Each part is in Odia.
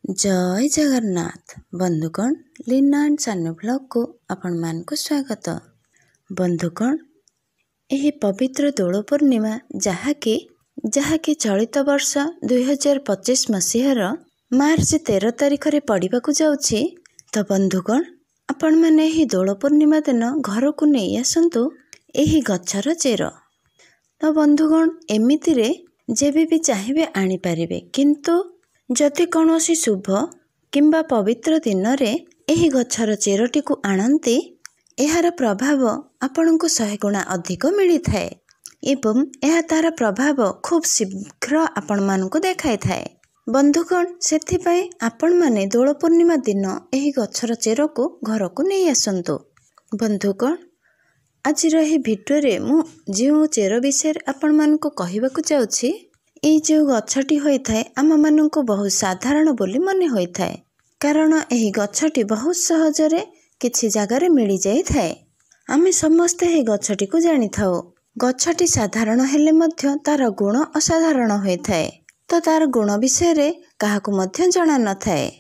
जय जगन्नाथ बंधुगण लीना एंड सानू ब्लॉग को आपण मान को स्वागत। बंधुगण यही पवित्र दोल पूर्णिमा जहाँकि चलित वर्ष 2025 मसीहार मार्च 13 तारिख रे पड़िबा को जाउछि। तो बंधुगण आपण माने यही दोल पूर्णिमा दिन घर को नहीं आसंतु यही गछर चेर। तो बंधुगण एमिति रे जेबे भी चाहिए आनी पारिबे, किंतु जदि कौनसी शुभ किंबा पवित्र दिन रे एही गछर चेरटी को आणंती एहार प्रभाव आपण को 100 गुणा अधिक मिली थाए एवं यह तार प्रभाव खूब शीघ्र आपण मान को देखाई थाए। बंधुगण सेथिपाई आपण माने दोल पूर्णिमा दिन एही गछर चेर को घर को नहीं आसंतु। बंधुगण आज रही भिडियो रे मु जो चेर विषय आपण मान को कहबा को जाउछि, ये जो गछटी होइथाए आम मानक बहुत साधारण बोली मने होइथाए, कारण यही गछटी बहुत सहजरे किछि जगार मिली जाई थाए। आमे समस्ते यही गछटी को जानी थाओ। गछटी साधारण हेले मध्य तार गुण असाधारण होइथाए, तो तार गुण विषय रे काहाकु मध्य जणा न थाए।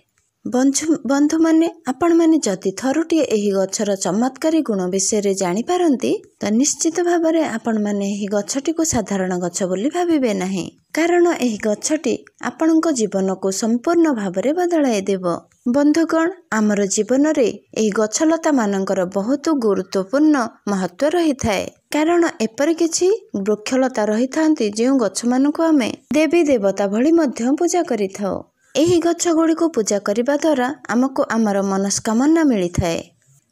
बंधु माने आपण माने जदि थरुटिए एही गछर चमत्कारी गुण विषय रे जानी पारंती तो निश्चित भाबरे आपण माने एही गछटी को साधारण गछ बोली भाबिबे नाही, कारण एही गछटी आपणको जीवन को संपूर्ण भाबरे बदलाई देबो। बंधुगण आमर जीवन रे एही गछलता मानकर बहुत गुरुत्वपूर्ण महत्व रही थाए, कारण एपर किछि वृक्षलता रही थांती जो गछ मानकु आमे देवी देवता भली मध्य पूजा करि थाओ। एही गछ गुड़ी को पूजा करिबा द्वारा आमको आमर मनस्कामना मिली थाए।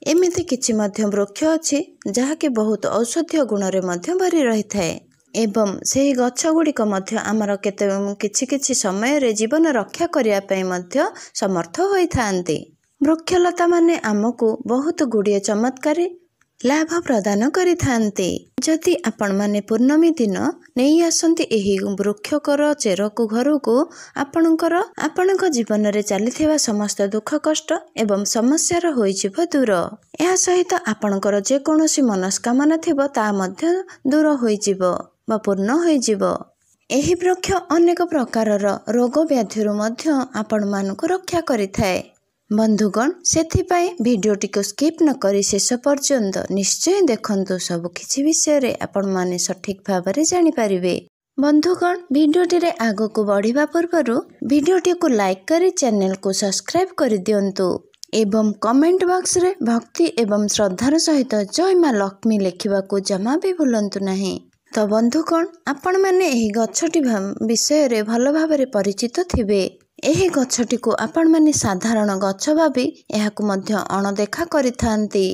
एमिति किछि मध्य वृक्ष अछि जहाँकि बहुत औषधीय गुण रे मध्य भरी रही थाए एवं सेही गछ गुड़िक मध्य आमर केते किछि समय रे जीवन रक्षा करिया पई मध्य समर्थ होई थांती। वृक्षलता माने आमको बहुत गुड़िए चमत्कारी लाभ प्रदान करि थांती। जदि आपण माने पूर्णमी दिन नहीं आसंती एही वृक्षकर चेर को घर को आपणक जीवन रे चलीथिबा समस्त दुख कष्ट एवं समस्या होई जिवो दूर। एहा सहित आपणकर जे कोनोसी मनस्कामना थिबो ता मध्य दूर होई जिवो बा पूर्ण होई जिवो। एही वृक्ष अनेक प्रकारर रोग व्याधिरु मध्य आपण मानकु रक्षा करिथाए। बंधुगण सेथिपाई भिडियोटी को स्किप न करी शेष पर्यंत निश्चय देखंतु, सब किछि विषय रे आपण माने सठिक भाबरे जानि पारिबे। बंधुगण भिडियोटी रे आगो को बढ़िबा पूर्वरु भिडियोटी को लाइक करी चैनल को सब्सक्राइब करि दियंतु एवं कमेंट बॉक्स रे भक्ति एवं श्रद्धार सहित जय मां लक्ष्मी लिखिबा को जमा भी भूलंतु नहीं। तो बंधुगण आपण माने एही गछटी विषय रे भलो भाबरे परिचित थिबे। एही गछटी को आपण माने साधारण गछ भाबी एहाकु मध्य अणदेखा करिथांती।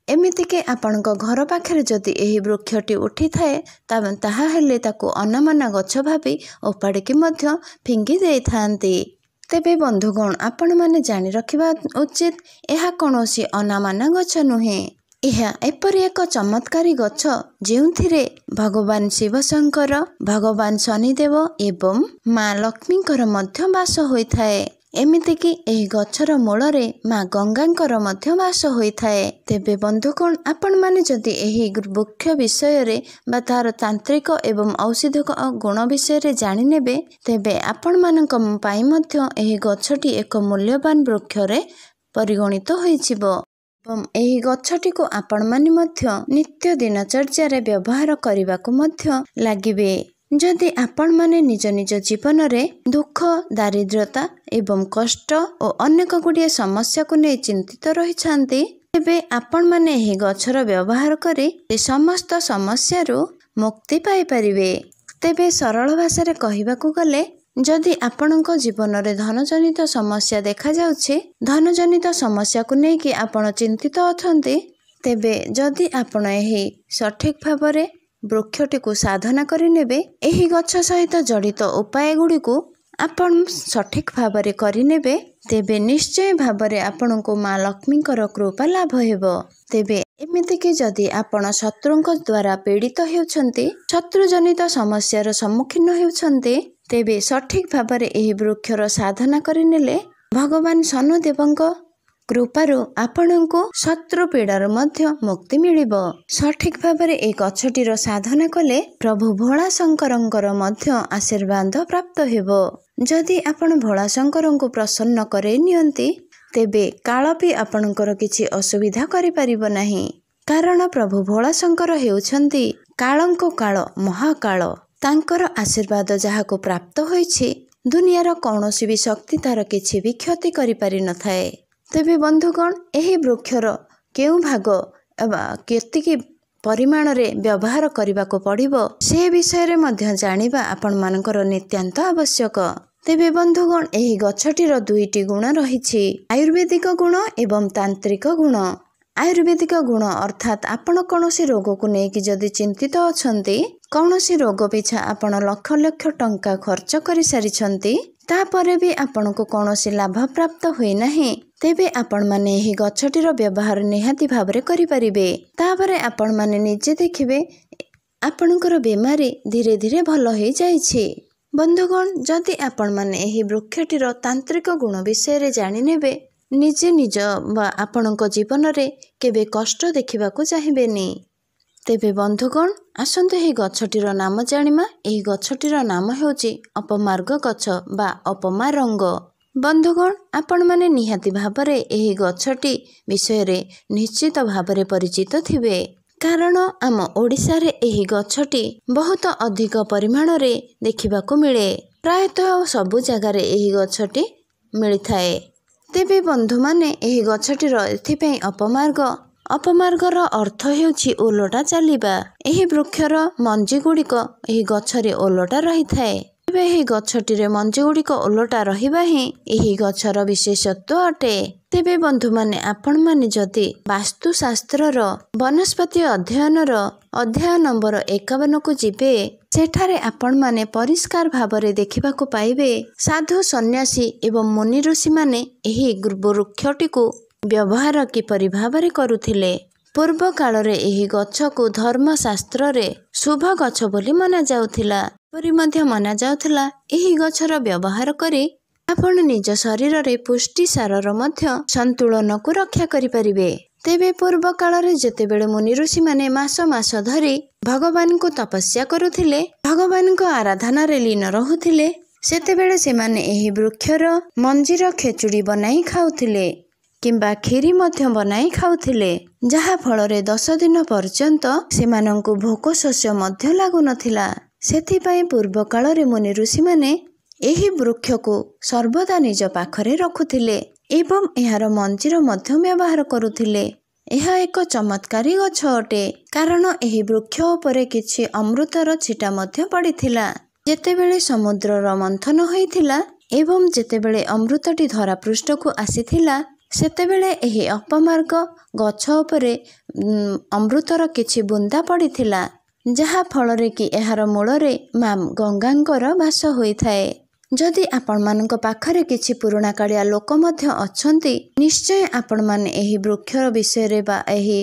एमिति के आपणक घर पाखरे जदि एही वृक्षटी उठी थाए ताहा हेले ताकु अनामना गछ भाबी ओपाड़िकी मध्य फिंगी देइथांती। तेबे बंधुगण आपण माने जानि रखिबा उचित एहा कोनोसी अनामना गछ नुहे। यह एपरि एक चमत्कारी गछ जेउथिरे भगवान शिव शंकर, भगवान शनिदेव एवं माँ लक्ष्मींकर मध्य वास होइथाए। एमिति कि एही गछर मूल रे माँ गंगांकर मध्य वास होइथाए। तेबे बंधुगण आपण माने जदि एही वृक्ष विषय रे बा तार तांत्रिक एवं औषधिक गुण विषय रे जानि नेबे तेबे आपण मानक पई मध्य एही गछटी एक मूल्यवान वृक्ष रे परिगणित होइछिबो। एही गछटी को आपण माने मध्य नित्य दिनचर्या रे व्यवहार करिबा को मध्य लागिबे। जदि आपण माने निज निज जीवन रे दुख, दारिद्र्यता एवं कष्ट और अनेक गुड़िए समस्या को नहीं चिंतित रही छांती तेबे आपण माने एही गछर व्यवहार करी समस्त समस्या रु मुक्ति पाई परिबे। तेबे सरल भाषा रे कहिबा को गले जदि आपणक जीवन रे धनजनित समस्या देखा जाउछि, धनजनित समस्या को नहीं कि आपण चिंतित अछंती, तेबे जदि आपण एही सठिक भाबरे वृक्षटी को साधना करि नेबे एही गछ सहित जड़ित उपाय गुडी को आपण सठिक भाबरे करि नेबे तेबे निश्चय भाबरे आपणको माँ लक्ष्मींकर कृपा लाभ हेबो। तेबे एमिति कि जदि आपण शत्रुंक द्वारा पीड़ित हेउछंती, शत्रुजनित समस्यार सम्मुखीन हेउछंती, तेबे सठिक भाबरे एही वृक्षर साधना करि नेले भगवान शनिदेवंक କୃପାରୁ ଆପଣଙ୍କୁ ଶତ୍ରୁ ପୀଡ଼ାରୁ ମଧ୍ୟ ମୁକ୍ତି ମିଳିବ। ସଠିକ ଭାବରେ ଏହି ଗଛଟିର ସାଧନା କଲେ ପ୍ରଭୁ ଭୋଳା ଶଙ୍କରଙ୍କର ମଧ୍ୟ ଆଶୀର୍ବାଦ ପ୍ରାପ୍ତ ହେବ। ଯଦି ଆପଣ ଭୋଳା ଶଙ୍କରଙ୍କୁ ପ୍ରସନ୍ନ କରାଇ ନିଅନ୍ତି ତେବେ କାଳ ବି ଆପଣଙ୍କର କିଛି ଅସୁବିଧା କରିପାରିବ ନାହିଁ। କାରଣ ପ୍ରଭୁ ଭୋଳା ଶଙ୍କର ହେଉଛନ୍ତି କାଳଙ୍କ କାଳ, ମହାକାଳ। ତାଙ୍କର ଆଶୀର୍ବାଦ ଯାହାକୁ ପ୍ରାପ୍ତ ହୋଇଛି ଦୁନିଆର କୌଣସି ବି ଶକ୍ତି ତାର କିଛି ବି କ୍ଷତି କରିପାରିନଥାଏ। ତେବେ ବନ୍ଧୁଗଣ, ଏହି ବୃକ୍ଷର କେଉଁ ଭାଗ କେତିକି ପରିମାଣରେ ବ୍ୟବହାର କରିବାକୁ ପଡ଼ିବ ସେ ବିଷୟରେ ମଧ୍ୟ ଜାଣିବା ଆପଣମାନଙ୍କର ନିତ୍ୟାନ୍ତ ଆବଶ୍ୟକ। ତେବେ ବନ୍ଧୁଗଣ, ଏହି ଗଛଟିର ଦୁଇଟି ଗୁଣ ରହିଛି, ଆୟୁର୍ବେଦିକ ଗୁଣ ଏବଂ ତାନ୍ତ୍ରିକ ଗୁଣ। ଆୟୁର୍ବେଦିକ ଗୁଣ ଅର୍ଥାତ୍ ଆପଣ କୌଣସି ରୋଗକୁ ନେଇକି ଯଦି ଚିନ୍ତିତ ଅଛନ୍ତି, କୌଣସି ରୋଗ ପିଛା ଆପଣ ଲକ୍ଷ ଲକ୍ଷ ଟଙ୍କା ଖର୍ଚ୍ଚ କରିସାରିଛନ୍ତି, ତାପରେ ବି ଆପଣଙ୍କୁ କୌଣସି ଲାଭ ପ୍ରାପ୍ତ ହୋଇନାହିଁ, ତେବେ ଆପଣମାନେ ଏହି ଗଛଟିର ବ୍ୟବହାର ନିହାତି ଭାବରେ କରିପାରିବେ। ତାପରେ ଆପଣମାନେ ନିଜେ ଦେଖିବେ ଆପଣଙ୍କର ବେମାରୀ ଧୀରେ ଧୀରେ ଭଲ ହୋଇଯାଇଛି। ବନ୍ଧୁଗଣ, ଯଦି ଆପଣମାନେ ଏହି ବୃକ୍ଷଟିର ତାନ୍ତ୍ରିକ ଗୁଣ ବିଷୟରେ ଜାଣିନେବେ ନିଜେ ନିଜ ବା ଆପଣଙ୍କ ଜୀବନରେ କେବେ କଷ୍ଟ ଦେଖିବାକୁ ଚାହିଁବେନି। ତେବେ ବନ୍ଧୁଗଣ, ଆସନ୍ତୁ ଏହି ଗଛଟିର ନାମ ଜାଣିବା। ଏହି ଗଛଟିର ନାମ ହେଉଛି ଅପମାର୍ଗ ଗଛ ବା ଅପମାରଙ୍ଗ। ବନ୍ଧୁଗଣ, ଆପଣମାନେ ନିହାତି ଭାବରେ ଏହି ଗଛଟି ବିଷୟରେ ନିଶ୍ଚିତ ଭାବରେ ପରିଚିତ ଥିବେ। କାରଣ ଆମ ଓଡ଼ିଶାରେ ଏହି ଗଛଟି ବହୁତ ଅଧିକ ପରିମାଣରେ ଦେଖିବାକୁ ମିଳେ। ପ୍ରାୟତଃ ସବୁ ଜାଗାରେ ଏହି ଗଛଟି ମିଳିଥାଏ। ତେବେ ବନ୍ଧୁମାନେ, ଏହି ଗଛଟିର ଏଥିପାଇଁ ଅପମାର୍ଗର ଅର୍ଥ ହେଉଛି ଓଲଟା ଚାଲିବା। ଏହି ବୃକ୍ଷର ମଞ୍ଜି ଗୁଡ଼ିକ ଏହି ଗଛରେ ଓଲଟା ରହିଥାଏ। ତେବେ ଏହି ଗଛଟିରେ ମଞ୍ଜି ଗୁଡ଼ିକ ଓଲଟା ରହିବା ହିଁ ଏହି ଗଛର ବିଶେଷତ୍ୱ ଅଟେ। ତେବେ ବନ୍ଧୁମାନେ, ଆପଣମାନେ ଯଦି ବାସ୍ତୁଶାସ୍ତ୍ରର ବନସ୍ପତି ଅଧ୍ୟୟନର ଅଧ୍ୟାୟ ନମ୍ବର 51କୁ ଯିବେ, ସେଠାରେ ଆପଣମାନେ ପରିଷ୍କାର ଭାବରେ ଦେଖିବାକୁ ପାଇବେ ସାଧୁ ସନ୍ନ୍ୟାସୀ ଏବଂ ମୁନି ଋଷିମାନେ ଏହି ବୃକ୍ଷଟିକୁ ବ୍ୟବହାର କିପରି ଭାବରେ କରୁଥିଲେ। ପୂର୍ବ କାଳରେ ଏହି ଗଛକୁ ଧର୍ମଶାସ୍ତ୍ରରେ ଶୁଭ ଗଛ ବୋଲି ମନାଯାଉଥିଲା। ଏପରି ମଧ୍ୟ ମନାଯାଉଥିଲା ଏହି ଗଛର ବ୍ୟବହାର କରି ଆପଣ ନିଜ ଶରୀରରେ ପୁଷ୍ଟି ସାରର ମଧ୍ୟ ସନ୍ତୁଳନକୁ ରକ୍ଷା କରିପାରିବେ। ତେବେ ପୂର୍ବ କାଳରେ ଯେତେବେଳେ ମୁନି ଋଷିମାନେ ମାସ ମାସ ଧରି ଭଗବାନଙ୍କୁ ତପସ୍ୟା କରୁଥିଲେ, ଭଗବାନଙ୍କ ଆରାଧନାରେ ଲୀନ ରହୁଥିଲେ, ସେତେବେଳେ ସେମାନେ ଏହି ବୃକ୍ଷର ମଞ୍ଜିର ଖେଚୁଡ଼ି ବନାଇ ଖାଉଥିଲେ କିମ୍ବା କ୍ଷୀରି ମଧ୍ୟ ବନାଇ ଖାଉଥିଲେ, ଯାହା ଫଳରେ 10 ଦିନ ପର୍ଯ୍ୟନ୍ତ ସେମାନଙ୍କୁ ଭୋକ ଶୋଷ ମଧ୍ୟ ଲାଗୁନଥିଲା। ସେଥିପାଇଁ ପୂର୍ବ କାଳରେ ମୁନି ଋଷିମାନେ ଏହି ବୃକ୍ଷକୁ ସର୍ବଦା ନିଜ ପାଖରେ ରଖୁଥିଲେ ଏବଂ ଏହାର ମଞ୍ଜିର ମଧ୍ୟ ବ୍ୟବହାର କରୁଥିଲେ। ଏହା ଏକ ଚମତ୍କାରୀ ଗଛ ଅଟେ, କାରଣ ଏହି ବୃକ୍ଷ ଉପରେ କିଛି ଅମୃତର ଛିଟା ମଧ୍ୟ ପଡ଼ିଥିଲା। ଯେତେବେଳେ ସମୁଦ୍ରର ମନ୍ଥନ ହୋଇଥିଲା ଏବଂ ଯେତେବେଳେ ଅମୃତଟି ଧରାପୃଷ୍ଠକୁ ଆସିଥିଲା, ସେତେବେଳେ ଏହି ଅପମାର୍ଗ ଗଛ ଉପରେ ଅମୃତର କିଛି ବୁନ୍ଦା ପଡ଼ିଥିଲା, ଯାହା ଫଳରେ କି ଏହାର ମୂଳରେ ମା ଗଙ୍ଗାଙ୍କର ବାସ ହୋଇଥାଏ। ଯଦି ଆପଣମାନଙ୍କ ପାଖରେ କିଛି ପୁରୁଣା କାଳିଆ ଲୋକ ମଧ୍ୟ ଅଛନ୍ତି, ନିଶ୍ଚୟ ଆପଣମାନେ ଏହି ବୃକ୍ଷ ବିଷୟରେ ବା ଏହି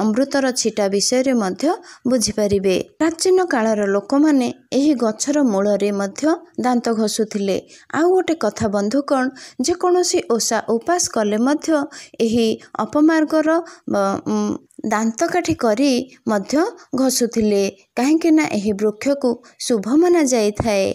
ଅମୃତର ଛିଟା ବିଷୟରେ ମଧ୍ୟ ବୁଝିପାରିବେ। ପ୍ରାଚୀନ କାଳର ଲୋକମାନେ ଏହି ଗଛର ମୂଳରେ ମଧ୍ୟ ଦାନ୍ତ ଘଷୁଥିଲେ। ଆଉ ଗୋଟେ କଥା ବନ୍ଧୁଗଣ, ଯେକୌଣସି ଓଷା ଉପାସ କଲେ ମଧ୍ୟ ଏହି ଅପମାର୍ଗର ଦାନ୍ତକାଠି କରି ମଧ୍ୟ ଘଷୁଥିଲେ, କାହିଁକି ନା ଏହି ବୃକ୍ଷକୁ ଶୁଭ ମନା ଯାଇଥାଏ।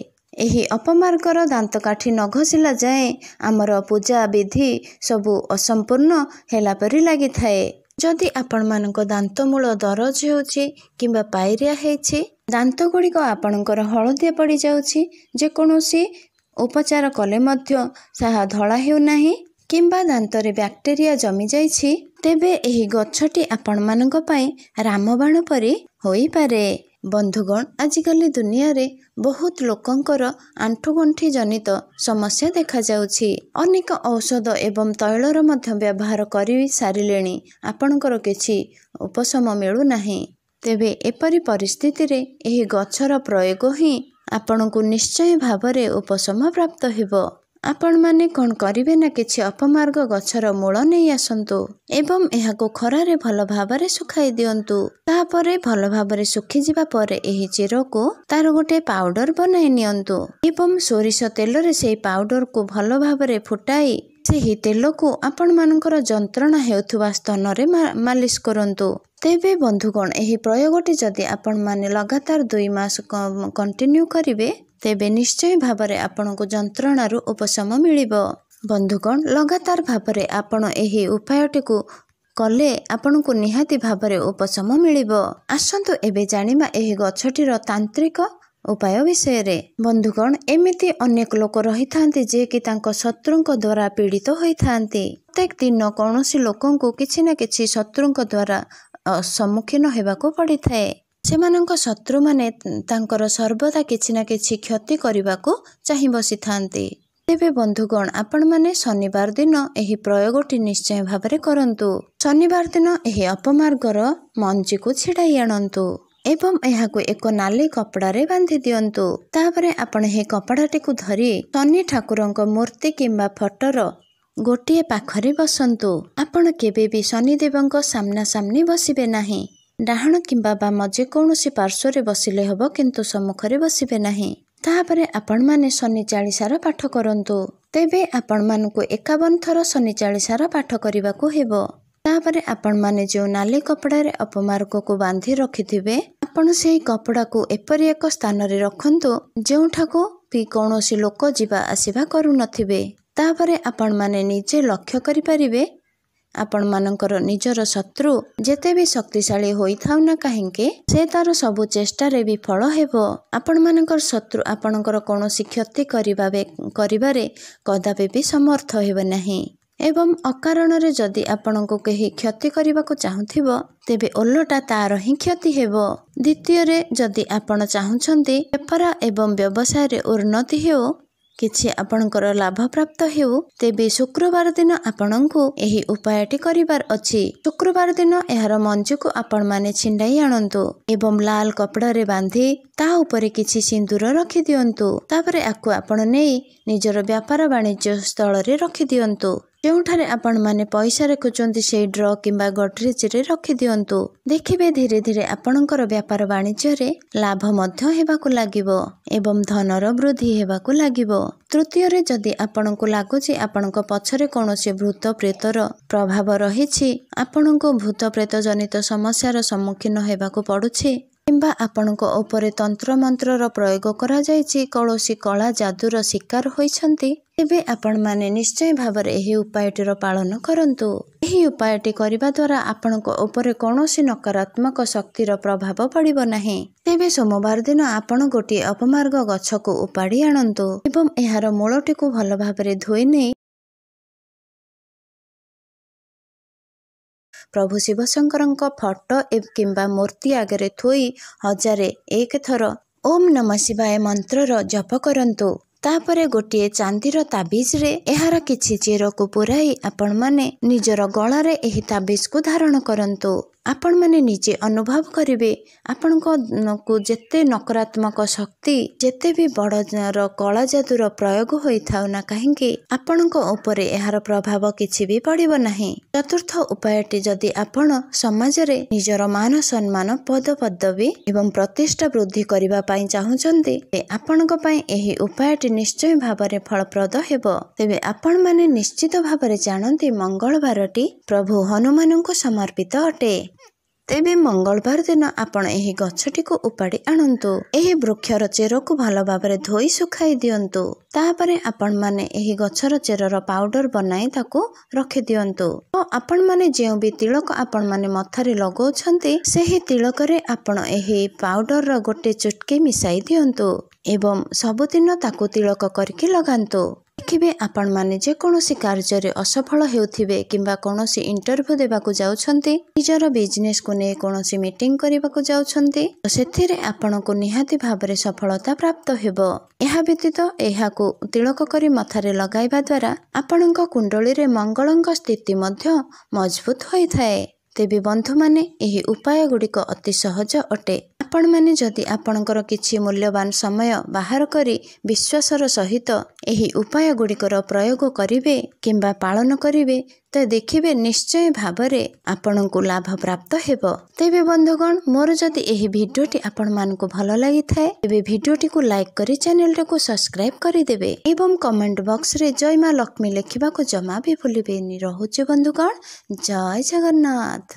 ଏହି ଅପମାର୍ଗର ଦାନ୍ତକାଠି ନ ଘଷିଲା ଯାଏଁ ଆମର ପୂଜା ବିଧି ସବୁ ଅସମ୍ପୂର୍ଣ୍ଣ ହେଲା ପରି ଲାଗିଥାଏ। ଯଦି ଆପଣମାନଙ୍କ ଦାନ୍ତମୂଳ ଦରଜ ହେଉଛି କିମ୍ବା ପାଇରିଆ ହେଇଛି, ଦାନ୍ତ ଗୁଡ଼ିକ ଆପଣଙ୍କର ହଳଦିଆ ପଡ଼ିଯାଉଛି, ଯେକୌଣସି ଉପଚାର କଲେ ମଧ୍ୟ ତାହା ଧଳା ହେଉନାହିଁ କିମ୍ବା ଦାନ୍ତରେ ବ୍ୟାକ୍ଟେରିଆ ଜମି ଯାଇଛି, ତେବେ ଏହି ଗଛଟି ଆପଣମାନଙ୍କ ପାଇଁ ରାମବାଣ ପରି ହୋଇପାରେ। ବନ୍ଧୁଗଣ, ଆଜିକାଲି ଦୁନିଆରେ ବହୁତ ଲୋକଙ୍କର ଆଣ୍ଠୁଗଣ୍ଠି ଜନିତ ସମସ୍ୟା ଦେଖାଯାଉଛି। ଅନେକ ଔଷଧ ଏବଂ ତୈଳର ମଧ୍ୟ ବ୍ୟବହାର କରି ସାରିଲେଣି, ଆପଣଙ୍କର କିଛି ଉପଶମ ମିଳୁନାହିଁ। ତେବେ ଏପରି ପରିସ୍ଥିତିରେ ଏହି ଗଛର ପ୍ରୟୋଗ ହିଁ ଆପଣଙ୍କୁ ନିଶ୍ଚୟ ଭାବରେ ଉପଶମ ପ୍ରାପ୍ତ ହେବ। ଆପଣମାନେ କ'ଣ କରିବେ ନା କିଛି ଅପମାର୍ଗ ଗଛର ମୂଳ ନେଇ ଆସନ୍ତୁ ଏବଂ ଏହାକୁ ଖରାରେ ଭଲ ଭାବରେ ଶୁଖାଇ ଦିଅନ୍ତୁ। ତାପରେ ଭଲ ଭାବରେ ଶୁଖିଯିବା ପରେ ଏହି ଚେରକୁ ତାର ଗୋଟେ ପାଉଡର ବନାଇ ନିଅନ୍ତୁ ଏବଂ ସୋରିଷ ତେଲରେ ସେହି ପାଉଡରକୁ ଭଲ ଭାବରେ ଫୁଟାଇ ସେହି ତେଲକୁ ଆପଣମାନଙ୍କର ଯନ୍ତ୍ରଣା ହେଉଥିବା ସ୍ତନରେ ମାଲିସ କରନ୍ତୁ। ତେବେ ବନ୍ଧୁଗଣ, ଏହି ପ୍ରୟୋଗଟି ଯଦି ଆପଣମାନେ ଲଗାତାର 2 ମାସ କଣ୍ଟିନ୍ୟୁ କରିବେ, ତେବେ ନିଶ୍ଚୟ ଭାବରେ ଆପଣଙ୍କୁ ଯନ୍ତ୍ରଣାରୁ ଉପଶମ ମିଳିବ। ବନ୍ଧୁଗଣ, ଲଗାତାର ଭାବରେ ଆପଣ ଏହି ଉପାୟଟିକୁ କଲେ ଆପଣଙ୍କୁ ନିହାତି ଭାବରେ ଉପଶମ ମିଳିବ। ଆସନ୍ତୁ ଏବେ ଜାଣିବା ଏହି ଗଛଟିର ତାନ୍ତ୍ରିକ ଉପାୟ ବିଷୟରେ। ବନ୍ଧୁଗଣ, ଏମିତି ଅନେକ ଲୋକ ରହିଥାନ୍ତି ଯେ କି ତାଙ୍କ ଶତ୍ରୁଙ୍କ ଦ୍ୱାରା ପୀଡ଼ିତ ହୋଇଥାନ୍ତି। ପ୍ରତ୍ୟେକ ଦିନ କୌଣସି ଲୋକଙ୍କୁ କିଛି ନା କିଛି ଶତ୍ରୁଙ୍କ ଦ୍ୱାରା ସମ୍ମୁଖୀନ ହେବାକୁ ପଡ଼ିଥାଏ। ସେମାନଙ୍କ ଶତ୍ରୁମାନେ ତାଙ୍କର ସର୍ବଦା କିଛି ନା କିଛି କ୍ଷତି କରିବାକୁ ଚାହିଁ ବସିଥାନ୍ତି। ତେବେ ବନ୍ଧୁଗଣ, ଆପଣମାନେ ଶନିବାର ଦିନ ଏହି ପ୍ରୟୋଗଟି ନିଶ୍ଚୟ ଭାବରେ କରନ୍ତୁ। ଶନିବାର ଦିନ ଏହି ଅପମାର୍ଗର ମଞ୍ଜିକୁ ଛିଡ଼ାଇ ଆଣନ୍ତୁ ଏବଂ ଏହାକୁ ଏକ ନାଲି କପଡ଼ାରେ ବାନ୍ଧି ଦିଅନ୍ତୁ। ତାପରେ ଆପଣ ଏହି କପଡ଼ାଟିକୁ ଧରି ଶନି ଠାକୁରଙ୍କ ମୂର୍ତ୍ତି କିମ୍ବା ଫଟୋର ଗୋଟିଏ ପାଖରେ ବସନ୍ତୁ। ଆପଣ କେବେ ବି ଶନିଦେବଙ୍କ ସାମ୍ନା ସାମ୍ନି ବସିବେ ନାହିଁ। ଡାହାଣ କିମ୍ବା ବାମ ଯେକୌଣସି ପାର୍ଶ୍ୱରେ ବସିଲେ ହେବ, କିନ୍ତୁ ସମ୍ମୁଖରେ ବସିବେ ନାହିଁ। ତାପରେ ଆପଣମାନେ ଶନି ଚାଳିଶାର ପାଠ କରନ୍ତୁ। ତେବେ ଆପଣମାନଙ୍କୁ 51 ଥର ଶନି ଚାଳିଶାର ପାଠ କରିବାକୁ ହେବ। ତାପରେ ଆପଣମାନେ ଯେଉଁ ନାଲି କପଡ଼ାରେ ଅପମାର୍ଗକୁ ବାନ୍ଧି ରଖିଥିବେ, ଆପଣ ସେହି କପଡ଼ାକୁ ଏପରି ଏକ ସ୍ଥାନରେ ରଖନ୍ତୁ ଯେଉଁଠାକୁ ବି କୌଣସି ଲୋକ ଯିବା ଆସିବା କରୁନଥିବେ। ତାପରେ ଆପଣମାନେ ନିଜେ ଲକ୍ଷ୍ୟ କରିପାରିବେ ଆପଣମାନଙ୍କର ନିଜର ଶତ୍ରୁ ଯେତେ ବି ଶକ୍ତିଶାଳୀ ହୋଇଥାଉ ନା କାହିଁକି, ସେ ତାର ସବୁ ଚେଷ୍ଟାରେ ବିଫଳ ହେବ। ଆପଣମାନଙ୍କର ଶତ୍ରୁ ଆପଣଙ୍କର କୌଣସି କ୍ଷତି କରିବାରେ କଦାପି ବି ସମର୍ଥ ହେବ ନାହିଁ। ଏବଂ ଅକାରଣରେ ଯଦି ଆପଣଙ୍କୁ କେହି କ୍ଷତି କରିବାକୁ ଚାହୁଁଥିବ, ତେବେ ଓଲଟା ତାର ହିଁ କ୍ଷତି ହେବ। ଦ୍ୱିତୀୟରେ, ଯଦି ଆପଣ ଚାହୁଁଛନ୍ତି ବେପାର ଏବଂ ବ୍ୟବସାୟରେ ଉନ୍ନତି ହେଉ, କିଛି ଆପଣଙ୍କର ଲାଭ ପ୍ରାପ୍ତ ହେଉ, ତେବେ ଶୁକ୍ରବାର ଦିନ ଆପଣଙ୍କୁ ଏହି ଉପାୟଟି କରିବାର ଅଛି। ଶୁକ୍ରବାର ଦିନ ଏହାର ମଞ୍ଜିକୁ ଆପଣମାନେ ଛିଣ୍ଡାଇ ଆଣନ୍ତୁ ଏବଂ ଲାଲ କପଡ଼ାରେ ବାନ୍ଧି ତା ଉପରେ କିଛି ସିନ୍ଦୁର ରଖିଦିଅନ୍ତୁ। ତାପରେ ଆକୁ ଆପଣ ନେଇ ନିଜର ବ୍ୟାପାର ବାଣିଜ୍ୟ ସ୍ଥଳରେ ରଖିଦିଅନ୍ତୁ। ଯେଉଁଠାରେ ଆପଣମାନେ ପଇସା ରଖୁଛନ୍ତି ସେହି ଡ୍ର କିମ୍ବା ଗଡରେଜରେ ରଖିଦିଅନ୍ତୁ। ଦେଖିବେ ଧୀରେ ଧୀରେ ଆପଣଙ୍କର ବ୍ୟାପାର ବାଣିଜ୍ୟରେ ଲାଭ ମଧ୍ୟ ହେବାକୁ ଲାଗିବ ଏବଂ ଧନର ବୃଦ୍ଧି ହେବାକୁ ଲାଗିବ। ତୃତୀୟରେ, ଯଦି ଆପଣଙ୍କୁ ଲାଗୁଛି ଆପଣଙ୍କ ପଛରେ କୌଣସି ଭୂତ ପ୍ରେତର ପ୍ରଭାବ ରହିଛି, ଆପଣଙ୍କୁ ଭୂତ ପ୍ରେତ ଜନିତ ସମସ୍ୟାର ସମ୍ମୁଖୀନ ହେବାକୁ ପଡୁଛି କିମ୍ବା ଆପଣଙ୍କ ଉପରେ ତନ୍ତ୍ରମନ୍ତ୍ରର ପ୍ରୟୋଗ କରାଯାଇଛି, କୌଣସି କଳା ଯାଦୁର ଶିକାର ହୋଇଛନ୍ତି, ତେବେ ଆପଣମାନେ ନିଶ୍ଚୟ ଭାବରେ ଏହି ଉପାୟଟିର ପାଳନ କରନ୍ତୁ। ଏହି ଉପାୟଟି କରିବା ଦ୍ୱାରା ଆପଣଙ୍କ ଉପରେ କୌଣସି ନକାରାତ୍ମକ ଶକ୍ତିର ପ୍ରଭାବ ପଡ଼ିବ ନାହିଁ। ତେବେ ସୋମବାର ଦିନ ଆପଣ ଗୋଟିଏ ଅପମାର୍ଗ ଗଛକୁ ଉପାଡ଼ି ଆଣନ୍ତୁ ଏବଂ ଏହାର ମୂଳଟିକୁ ଭଲ ଭାବରେ ଧୋଇ ନେଇ ପ୍ରଭୁ ଶିବଶଙ୍କରଙ୍କ ଫଟୋ କିମ୍ବା ମୂର୍ତ୍ତି ଆଗରେ ଥୋଇ 1001 ଥର ଓମ୍ ନମଃ ଶିବାୟ ମନ୍ତ୍ରର ଜପ କରନ୍ତୁ। ତାପରେ ଗୋଟିଏ ଚାନ୍ଦିର ତାବିଜରେ ଏହାର କିଛି ଚେରକୁ ପୁରାଇ ଆପଣମାନେ ନିଜର ଗଳାରେ ଏହି ତାବିଜକୁ ଧାରଣ କରନ୍ତୁ। ଆପଣମାନେ ନିଜେ ଅନୁଭବ କରିବେ ଆପଣଙ୍କୁ ଯେତେ ନକାରାତ୍ମକ ଶକ୍ତି, ଯେତେ ବି ବଡ଼ର କଳା ଯାଦୁର ପ୍ରୟୋଗ ହୋଇଥାଉ ନା କାହିଁକି, ଆପଣଙ୍କ ଉପରେ ଏହାର ପ୍ରଭାବ କିଛି ବି ପଡ଼ିବ ନାହିଁ। ଚତୁର୍ଥ ଉପାୟଟି, ଯଦି ଆପଣ ସମାଜରେ ନିଜର ମାନ ସମ୍ମାନ, ପଦ ପଦବୀ ଏବଂ ପ୍ରତିଷ୍ଠା ବୃଦ୍ଧି କରିବା ପାଇଁ ଚାହୁଁଛନ୍ତି, ଆପଣଙ୍କ ପାଇଁ ଏହି ଉପାୟଟି ନିଶ୍ଚୟ ଭାବରେ ଫଳପ୍ରଦ ହେବ। ତେବେ ଆପଣମାନେ ନିଶ୍ଚିତ ଭାବରେ ଜାଣନ୍ତି ମଙ୍ଗଳବାରଟି ପ୍ରଭୁ ହନୁମାନଙ୍କୁ ସମର୍ପିତ ଅଟେ। ତେବେ ମଙ୍ଗଳବାର ଦିନ ଆପଣ ଏହି ଗଛଟିକୁ ଉପାଡ଼ି ଆଣନ୍ତୁ। ଏହି ବୃକ୍ଷର ଚେରକୁ ଭଲ ଭାବରେ ଧୋଇ ଶୁଖାଇ ଦିଅନ୍ତୁ। ତାପରେ ଆପଣମାନେ ଏହି ଗଛର ଚେରର ପାଉଡର ବନାଇ ତାକୁ ରଖିଦିଅନ୍ତୁ। ଓ ଆପଣମାନେ ଯେଉଁ ବି ତିଳକ ଆପଣମାନେ ମଥାରେ ଲଗାଉଛନ୍ତି, ସେହି ତିଳକରେ ଆପଣ ଏହି ପାଉଡରର ଗୋଟେ ଚୁଟକି ମିଶାଇ ଦିଅନ୍ତୁ ଏବଂ ସବୁଦିନ ତାକୁ ତିଳକ କରିକି ଲଗାନ୍ତୁ। ଦେଖିବେ ଆପଣମାନେ ଯେକୌଣସି କାର୍ଯ୍ୟରେ ଅସଫଳ ହେଉଥିବେ କିମ୍ବା କୌଣସି ଇଣ୍ଟରଭ୍ୟୁ ଦେବାକୁ ଯାଉଛନ୍ତି, ନିଜର ବିଜନେସକୁ ନେଇ କୌଣସି ମିଟିଂ କରିବାକୁ ଯାଉଛନ୍ତି, ସେଥିରେ ଆପଣଙ୍କୁ ନିହାତି ଭାବରେ ସଫଳତା ପ୍ରାପ୍ତ ହେବ। ଏହା ବ୍ୟତୀତ ଏହାକୁ ତିଳକ କରି ମଥାରେ ଲଗାଇବା ଦ୍ୱାରା ଆପଣଙ୍କ କୁଣ୍ଡଳୀରେ ମଙ୍ଗଳଙ୍କ ସ୍ଥିତି ମଧ୍ୟ ମଜବୁତ ହୋଇଥାଏ। ତେବେ ବନ୍ଧୁମାନେ, ଏହି ଉପାୟ ଗୁଡ଼ିକ ଅତି ସହଜ ଅଟେ। ଆପଣମାନେ ଯଦି ଆପଣଙ୍କର କିଛି ମୂଲ୍ୟବାନ ସମୟ ବାହାର କରି ବିଶ୍ୱାସର ସହିତ ଏହି ଉପାୟ ଗୁଡ଼ିକର ପ୍ରୟୋଗ କରିବେ କିମ୍ବା ପାଳନ କରିବେ, ସମସ୍ତେ ଦେଖିବେ ନିଶ୍ଚୟ ଭାବରେ ଆପଣଙ୍କୁ ଲାଭ ପ୍ରାପ୍ତ ହେବ। ତେବେ ବନ୍ଧୁଗଣ ମୋର ଯଦି ଏହି ଭିଡ଼ିଓଟି ଆପଣମାନଙ୍କୁ ଭଲ ଲାଗିଥାଏ ତେବେ ଭିଡ଼ିଓଟିକୁ ଲାଇକ୍ କରି ଚ୍ୟାନେଲଟାକୁ ସବସ୍କ୍ରାଇବ୍ କରିଦେବେ ଏବଂ କମେଣ୍ଟ ବକ୍ସରେ ଜୟ ମା ଲକ୍ଷ୍ମୀ ଲେଖିବାକୁ ଜମା ବି ଭୁଲିବେନି। ରହୁଛି ବନ୍ଧୁଗଣ, ଜୟ ଜଗନ୍ନାଥ।